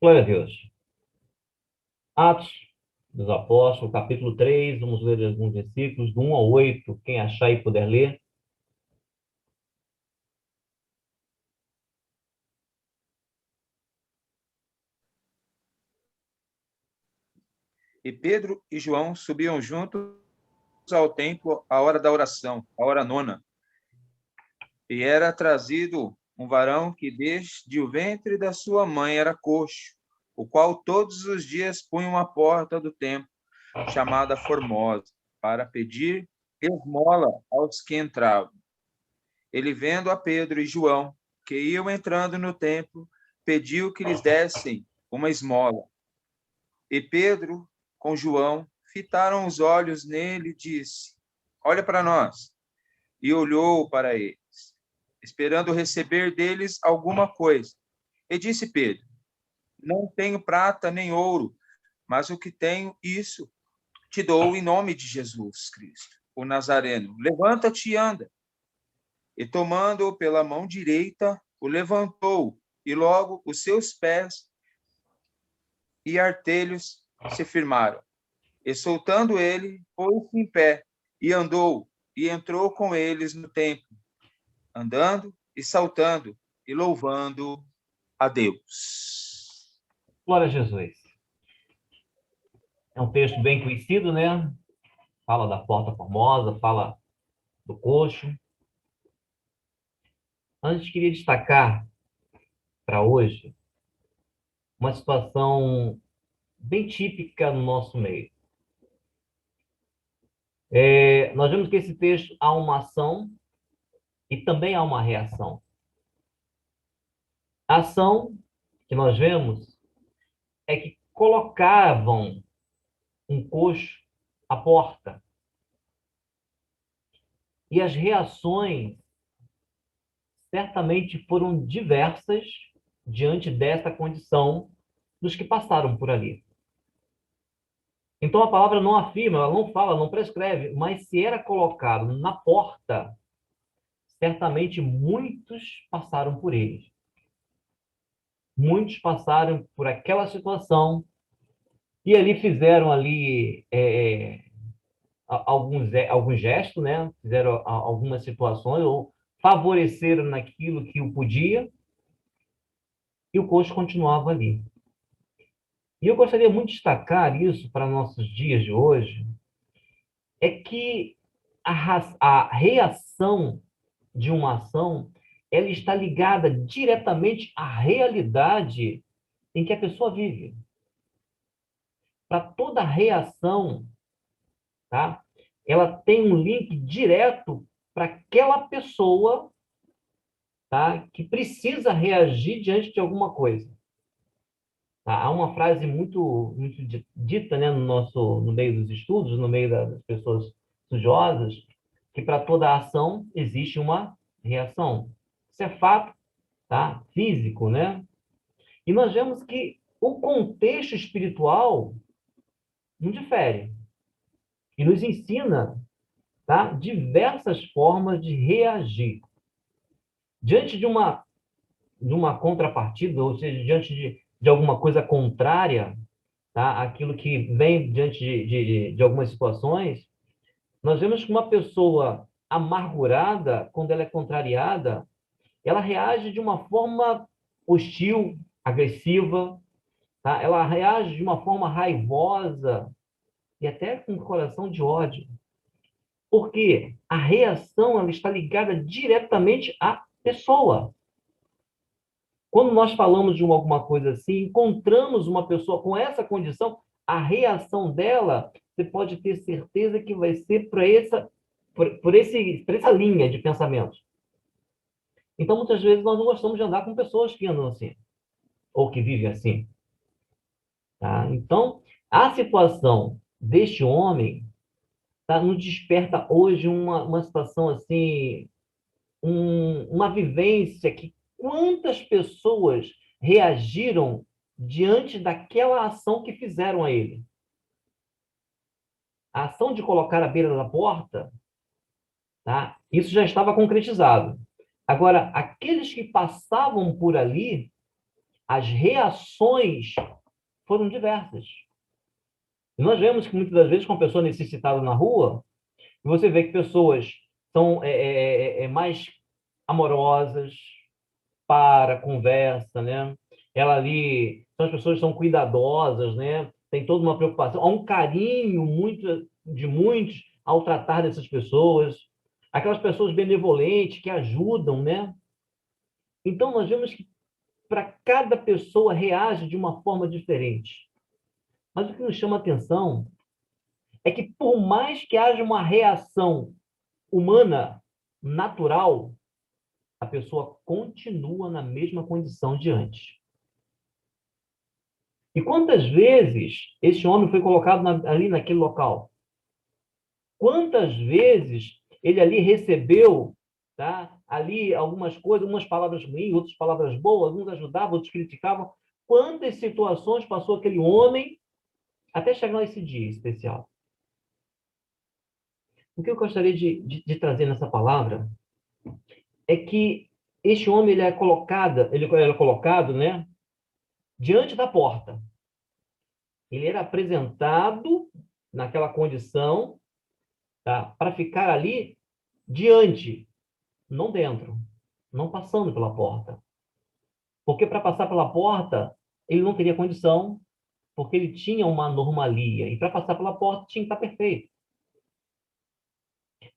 Glória a Deus. Atos dos Apóstolos, capítulo 3, vamos ler alguns versículos, do 1 ao 8, quem achar e puder ler. E Pedro e João subiam juntos ao templo à hora da oração, a hora nona. E era trazido um varão que desde o ventre da sua mãe era coxo, o qual todos os dias punham à porta do templo, chamada Formosa, para pedir esmola aos que entravam. Ele, vendo a Pedro e João, que iam entrando no templo, pediu que lhes dessem uma esmola. E Pedro, com João, fitaram os olhos nele e disse: Olha para nós. E olhou para eles, esperando receber deles alguma coisa. E disse Pedro: Não tenho prata nem ouro, mas o que tenho, isso te dou em nome de Jesus Cristo, o Nazareno. Levanta-te e anda. E tomando-o pela mão direita, o levantou, e logo os seus pés e artelhos se firmaram. E soltando ele, pôs-se em pé, e andou, e entrou com eles no templo, andando e saltando, e louvando a Deus. Glória a Jesus. É um texto bem conhecido, né? Fala da Porta Formosa, fala do coxo. Antes, queria destacar para hoje uma situação bem típica no nosso meio. Nós vemos que esse texto há uma ação e também há uma reação. A ação que nós vemos é que colocavam um coxo à porta. E as reações certamente foram diversas diante dessa condição dos que passaram por ali. Então a palavra não afirma, ela não fala, não prescreve, mas se era colocado na porta, certamente muitos passaram por eles. Muitos passaram por aquela situação e ali fizeram ali alguns gestos, né? Fizeram algumas situações ou favoreceram naquilo que o podia e o coxo continuava ali. E eu gostaria muito de destacar isso para nossos dias de hoje, é que a reação de uma ação, ela está ligada diretamente à realidade em que a pessoa vive. Para toda reação, tá? Ela tem um link direto para aquela pessoa, tá? Que precisa reagir diante de alguma coisa. Tá? Há uma frase muito dita, né, no meio dos estudos, no meio das pessoas estudiosas, que para toda ação existe uma reação. Isso é fato, tá? Físico, né? E nós vemos que o contexto espiritual não difere e nos ensina, tá, diversas formas de reagir diante de uma contrapartida, ou seja, diante de alguma coisa contrária, tá? Aquilo que vem diante de algumas situações, nós vemos que uma pessoa amargurada, quando ela é contrariada, ela reage de uma forma hostil, agressiva, tá? Ela reage de uma forma raivosa e até com um coração de ódio. Porque a reação ela está ligada diretamente à pessoa. Quando nós falamos de alguma coisa assim, encontramos uma pessoa com essa condição, a reação dela, você pode ter certeza que vai ser por essa linha de pensamento. Então, muitas vezes, nós não gostamos de andar com pessoas que andam assim, ou que vivem assim. Tá? Então, a situação deste homem tá, nos desperta hoje uma situação assim, uma vivência que quantas pessoas reagiram diante daquela ação que fizeram a ele. A ação de colocar à beira da porta, tá? Isso já estava concretizado. Agora, aqueles que passavam por ali, as reações foram diversas. E nós vemos que muitas das vezes, com a pessoa necessitada na rua, você vê que pessoas são mais amorosas, conversa, né? Ela ali, são as pessoas que são cuidadosas, né? Tem toda uma preocupação, há um carinho de muitos ao tratar dessas pessoas, aquelas pessoas benevolentes que ajudam, né? Então, nós vemos que para cada pessoa reage de uma forma diferente. Mas o que nos chama a atenção é que, por mais que haja uma reação humana, natural, a pessoa continua na mesma condição de antes. E quantas vezes esse homem foi colocado ali naquele local? Quantas vezes ele ali recebeu, tá? Ali algumas coisas, umas palavras ruins, outras palavras boas, uns ajudavam, outros criticavam. Quantas situações passou aquele homem até chegar nesse dia especial? O que eu gostaria de trazer nessa palavra é que este homem ele é colocado, né, diante da porta. Ele era apresentado naquela condição, tá, para ficar ali diante, não dentro, não passando pela porta. Porque para passar pela porta, ele não teria condição, porque ele tinha uma anomalia. E para passar pela porta, tinha que estar perfeito.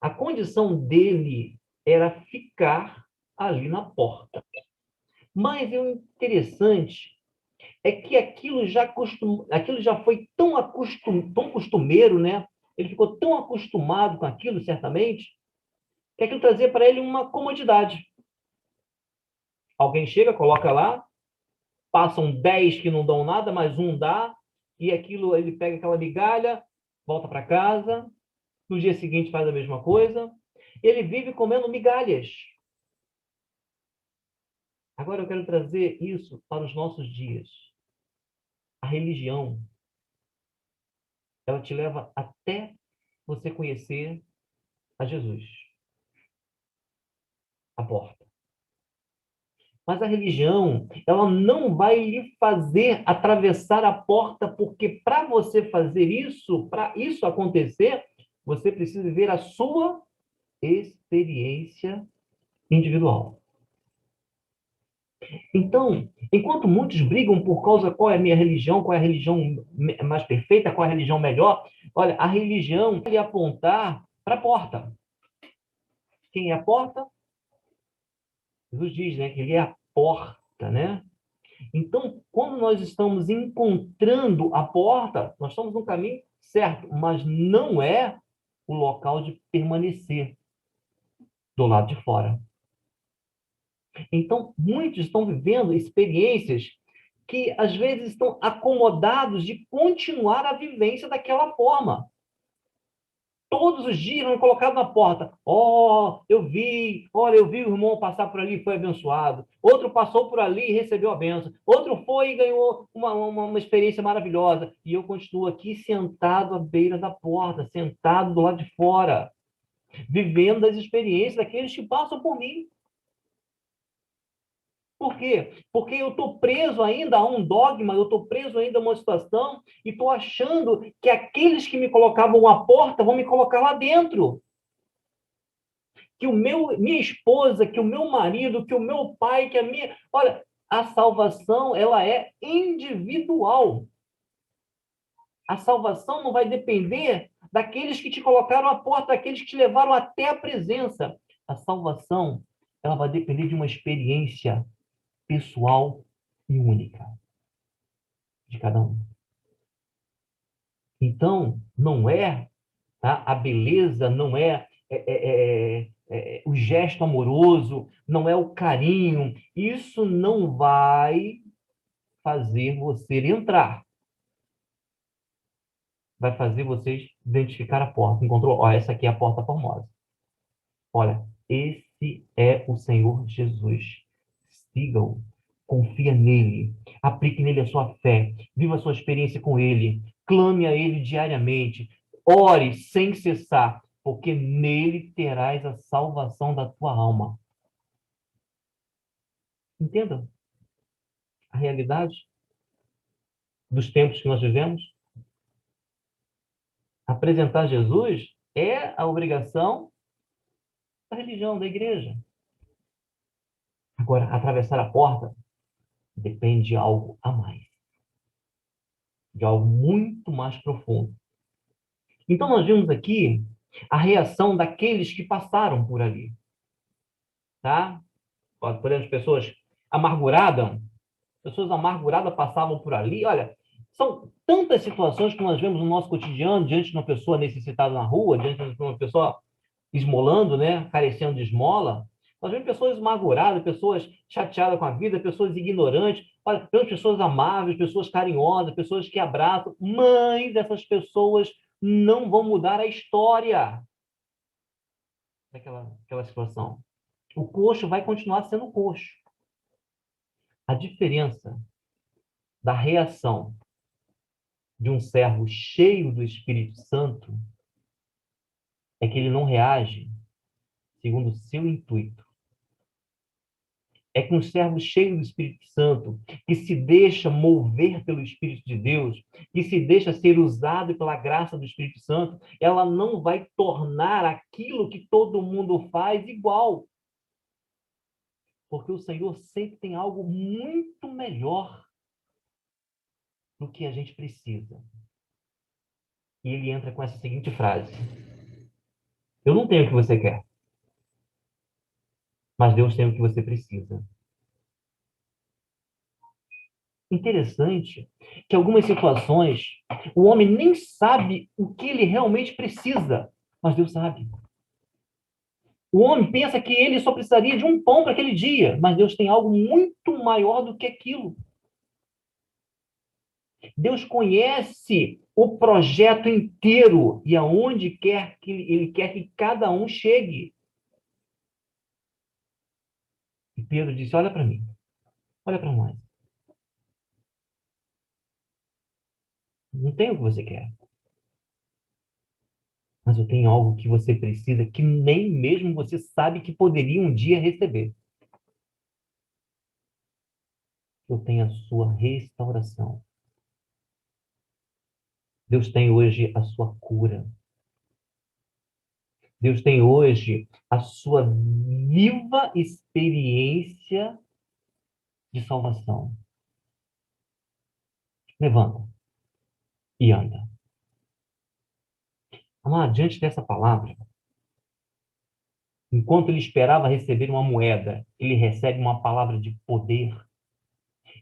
A condição dele era ficar ali na porta. Mas o interessante é que aquilo já foi tão costumeiro, né? Ele ficou tão acostumado com aquilo, certamente, que aquilo trazia para ele uma comodidade. Alguém chega, coloca lá, passam 10 que não dão nada, mas um dá, e aquilo ele pega aquela migalha, volta para casa, no dia seguinte faz a mesma coisa, e ele vive comendo migalhas. Agora eu quero trazer isso para os nossos dias. A religião, ela te leva até você conhecer a Jesus, a porta. Mas a religião, ela não vai lhe fazer atravessar a porta, porque para você fazer isso, para isso acontecer, você precisa ver a sua experiência individual. Então, enquanto muitos brigam por causa qual é a minha religião, qual é a religião mais perfeita, qual é a religião melhor, olha, a religião vai apontar para a porta. Quem é a porta? Jesus diz, né, que ele é a porta, né? Então, quando nós estamos encontrando a porta, nós estamos no caminho certo, mas não é o local de permanecer do lado de fora. Então, muitos estão vivendo experiências que, às vezes, estão acomodados de continuar a vivência daquela forma. Todos os dias eram colocados na porta. Eu vi o irmão passar por ali e foi abençoado. Outro passou por ali e recebeu a benção. Outro foi e ganhou uma experiência maravilhosa. E eu continuo aqui sentado à beira da porta, sentado do lado de fora, vivendo as experiências daqueles que passam por mim. Por quê? Porque eu estou preso ainda a um dogma, eu estou preso ainda a uma situação e estou achando que aqueles que me colocavam à porta vão me colocar lá dentro. Que minha esposa, que o meu marido, que o meu pai, que a minha... Olha, a salvação, ela é individual. A salvação não vai depender daqueles que te colocaram à porta, daqueles que te levaram até a presença. A salvação, ela vai depender de uma experiência pessoal e única de cada um. Então, não é, tá? A beleza não é o gesto amoroso, não é o carinho. Isso não vai fazer você entrar. Vai fazer vocês identificar a porta. Encontrou? Ó, essa aqui é a porta formosa. Olha, esse é o Senhor Jesus. Siga-o. Confia nele. Aplique nele a sua fé. Viva a sua experiência com ele. Clame a ele diariamente. Ore sem cessar, porque nele terás a salvação da tua alma. Entenda? a realidade dos tempos que nós vivemos? Apresentar Jesus é a obrigação da religião, da igreja. Agora, atravessar a porta depende de algo a mais, de algo muito mais profundo. Então, nós vimos aqui a reação daqueles que passaram por ali, tá? Por exemplo, pessoas amarguradas passavam por ali. Olha, são tantas situações que nós vemos no nosso cotidiano, diante de uma pessoa necessitada na rua, diante de uma pessoa esmolando, né, carecendo de esmola. Nós vemos pessoas amarguradas, pessoas chateadas com a vida, pessoas ignorantes, vemos pessoas amáveis, pessoas carinhosas, pessoas que abraçam, mas essas pessoas não vão mudar a história daquela situação. O coxo vai continuar sendo coxo. A diferença da reação de um servo cheio do Espírito Santo é que ele não reage segundo o seu intuito. É que um servo cheio do Espírito Santo, que se deixa mover pelo Espírito de Deus, que se deixa ser usado pela graça do Espírito Santo, ela não vai tornar aquilo que todo mundo faz igual. Porque o Senhor sempre tem algo muito melhor do que a gente precisa. E ele entra com essa seguinte frase: eu não tenho o que você quer, mas Deus tem o que você precisa. Interessante que algumas situações o homem nem sabe o que ele realmente precisa, mas Deus sabe. O homem pensa que ele só precisaria de um pão para aquele dia, mas Deus tem algo muito maior do que aquilo. Deus conhece o projeto inteiro e aonde quer que ele quer que cada um chegue. E Pedro disse: olha para mim, olha para nós. Não tenho o que você quer, mas eu tenho algo que você precisa que nem mesmo você sabe que poderia um dia receber. Eu tenho a sua restauração. Deus tem hoje a sua cura. Deus tem hoje a sua viva experiência de salvação. Levanta e anda. Amado, diante dessa palavra, enquanto ele esperava receber uma moeda, ele recebe uma palavra de poder.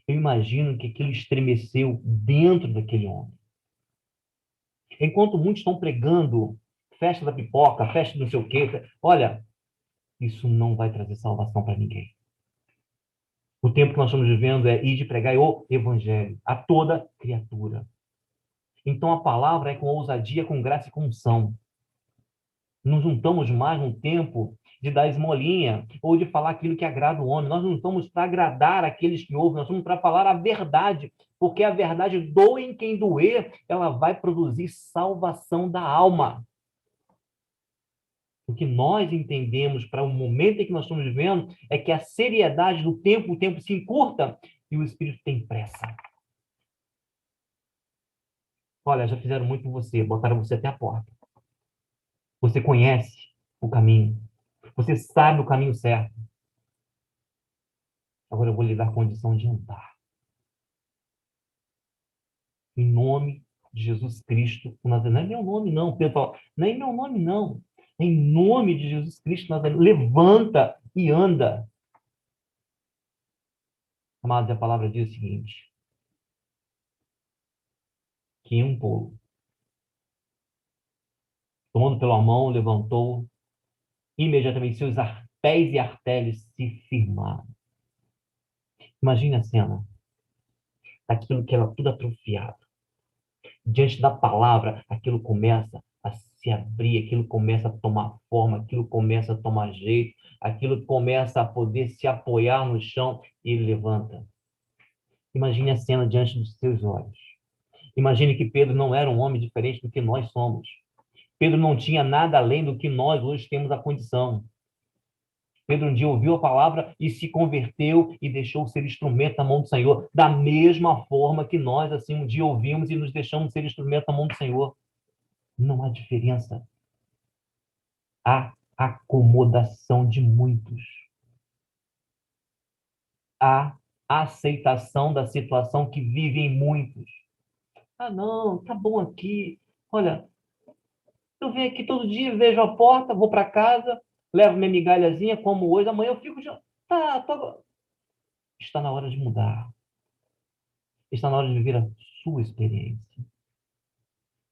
Eu imagino que aquilo estremeceu dentro daquele homem. Enquanto muitos estão pregando festa da pipoca, festa do não sei o quê, olha, isso não vai trazer salvação para ninguém. O tempo que nós estamos vivendo é ir de pregar o evangelho a toda criatura. Então a palavra é com ousadia, com graça e com unção. Não juntamos mais no tempo de dar esmolinha ou de falar aquilo que agrada o homem. Nós não estamos para agradar aqueles que ouvem, nós estamos para falar a verdade, porque a verdade, doa em quem doer, ela vai produzir salvação da alma. O que nós entendemos para o momento em que nós estamos vivendo é que a seriedade do tempo, o tempo se encurta e o Espírito tem pressa. Olha, já fizeram muito por você, botaram você até a porta. Você conhece o caminho. Você sabe o caminho certo. Agora eu vou lhe dar a condição de andar. Em nome de Jesus Cristo, não é meu nome não, Pedro fala, não é meu nome não. Em nome de Jesus Cristo, levanta e anda. Amados, a palavra diz o seguinte, que em um pulo, tomando pela mão, levantou, imediatamente seus pés e artérias se firmaram. Imagine a cena, aquilo que era tudo atrofiado. Diante da palavra, aquilo começa a se abrir, aquilo começa a tomar forma, aquilo começa a tomar jeito, aquilo começa a poder se apoiar no chão e ele levanta. Imagine a cena diante dos seus olhos. Imagine que Pedro não era um homem diferente do que nós somos. Pedro não tinha nada além do que nós hoje temos a condição. Pedro um dia ouviu a palavra e se converteu e deixou ser instrumento na mão do Senhor, da mesma forma que nós, assim, um dia ouvimos e nos deixamos ser instrumento na mão do Senhor. Não há diferença. Há acomodação de muitos. Há aceitação da situação que vivem muitos. Ah, não, tá bom aqui. Olha, eu venho aqui todo dia, vejo a porta, vou para casa, levo minha migalhazinha, como hoje, amanhã eu fico já. Está na hora de mudar. Está na hora de viver a sua experiência.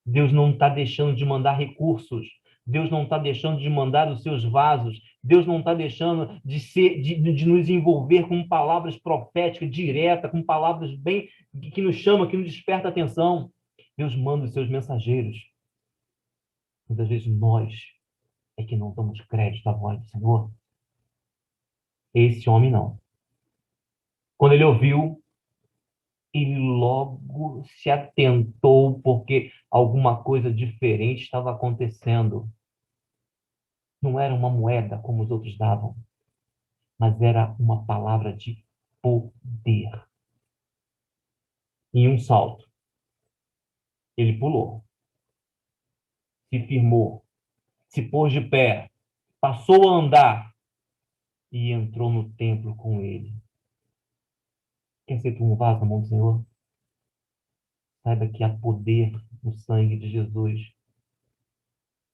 Deus não está deixando de mandar recursos. Deus não está deixando de mandar os seus vasos. Deus não está deixando de nos envolver com palavras proféticas, diretas, com palavras bem que nos chamam, que nos desperta a atenção. Deus manda os seus mensageiros. Muitas vezes nós é que não damos crédito à voz do Senhor. Esse homem não. Quando ele ouviu, ele logo se atentou porque alguma coisa diferente estava acontecendo. Não era uma moeda como os outros davam, mas era uma palavra de poder. Em um salto, ele pulou, se firmou, se pôs de pé, passou a andar e entrou no templo com ele. Quer ser tu um vaso na mão do Senhor? Saiba que há poder no sangue de Jesus.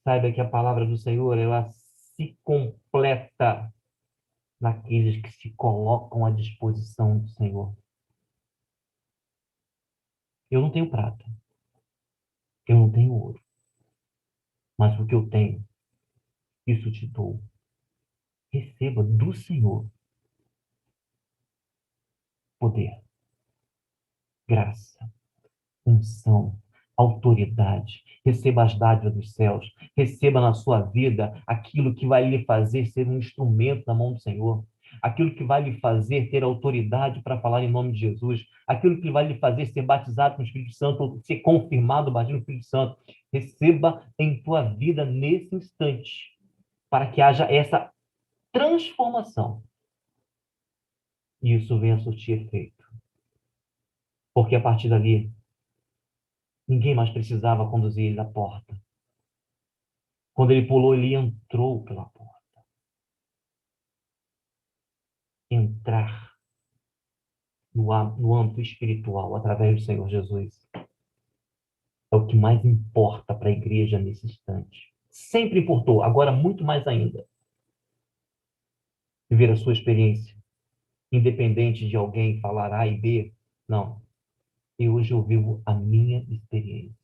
Saiba que a palavra do Senhor, ela se completa naqueles que se colocam à disposição do Senhor. Eu não tenho prata, eu não tenho ouro, mas o que eu tenho, isso te dou. Receba do Senhor poder, graça, unção, autoridade. Receba as dádivas dos céus. Receba na sua vida aquilo que vai lhe fazer ser um instrumento na mão do Senhor. Aquilo que vai lhe fazer ter autoridade para falar em nome de Jesus. Aquilo que vai lhe fazer ser batizado com o Espírito Santo ou ser confirmado batismo no Espírito Santo. Receba em tua vida nesse instante para que haja essa transformação. E isso venha a surtir efeito. Porque a partir dali, ninguém mais precisava conduzir ele da porta. Quando ele pulou, ele entrou pela porta. Entrar no âmbito espiritual através do Senhor Jesus é o que mais importa para a igreja nesse instante. Sempre importou, agora muito mais ainda. Viver a sua experiência, independente de alguém falar A e B. Não. E hoje eu vivo a minha experiência.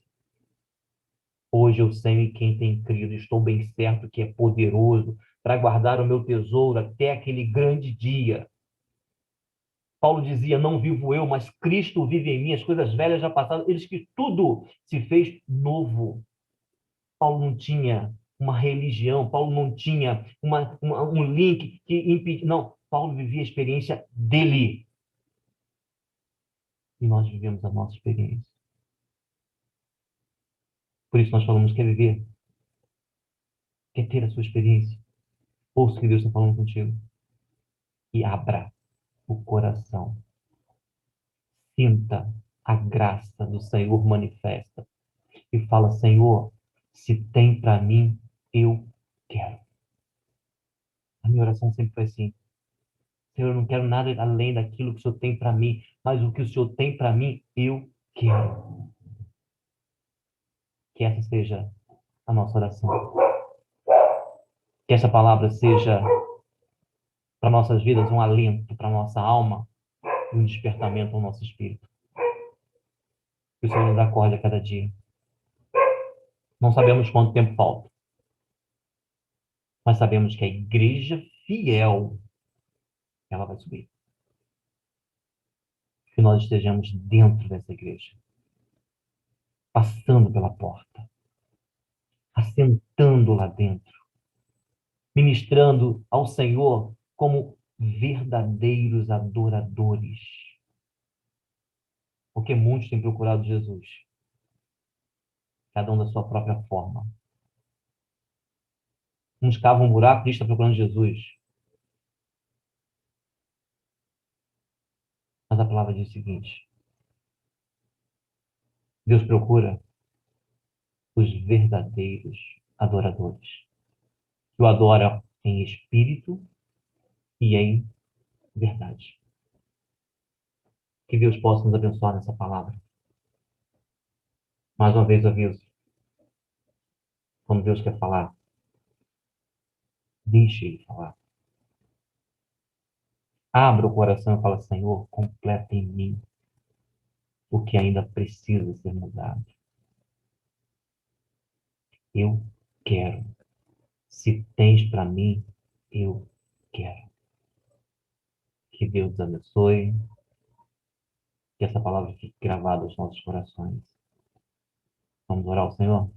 Hoje eu sei em quem tem crido, estou bem certo que é poderoso para guardar o meu tesouro até aquele grande dia. Paulo dizia, não vivo eu, mas Cristo vive em mim, as coisas velhas já passaram, eles que tudo se fez novo. Paulo não tinha uma religião, Paulo não tinha um link que impedia, não, Paulo vivia a experiência dele. E nós vivemos a nossa experiência. Por isso nós falamos, quer viver? Quer ter a sua experiência? Ouça o que Deus está falando contigo. E abra o coração. Sinta a graça do Senhor manifesta. E fala, Senhor, se tem para mim, eu quero. A minha oração sempre foi assim. Senhor, eu não quero nada além daquilo que o Senhor tem para mim, mas o que o Senhor tem para mim, eu quero. Que essa seja a nossa oração. Que essa palavra seja para nossas vidas um alento para nossa alma e um despertamento ao nosso espírito. Que o Senhor nos acorde a cada dia. Não sabemos quanto tempo falta, mas sabemos que a igreja fiel, ela vai subir. Que nós estejamos dentro dessa igreja, passando pela porta, assentando lá dentro, ministrando ao Senhor como verdadeiros adoradores. Porque muitos têm procurado Jesus, cada um da sua própria forma. Uns cavam um buraco, Cristo está procurando Jesus. palavra diz o seguinte: Deus procura os verdadeiros adoradores, que o adoram em espírito e em verdade. Que Deus possa nos abençoar nessa palavra. Mais uma vez aviso, quando Deus quer falar, deixe Ele falar. Abra o coração e fala: Senhor, completa em mim o que ainda precisa ser mudado. Eu quero. Se tens para mim, eu quero. Que Deus nos abençoe, que essa palavra fique gravada aos nossos corações. Vamos orar ao Senhor?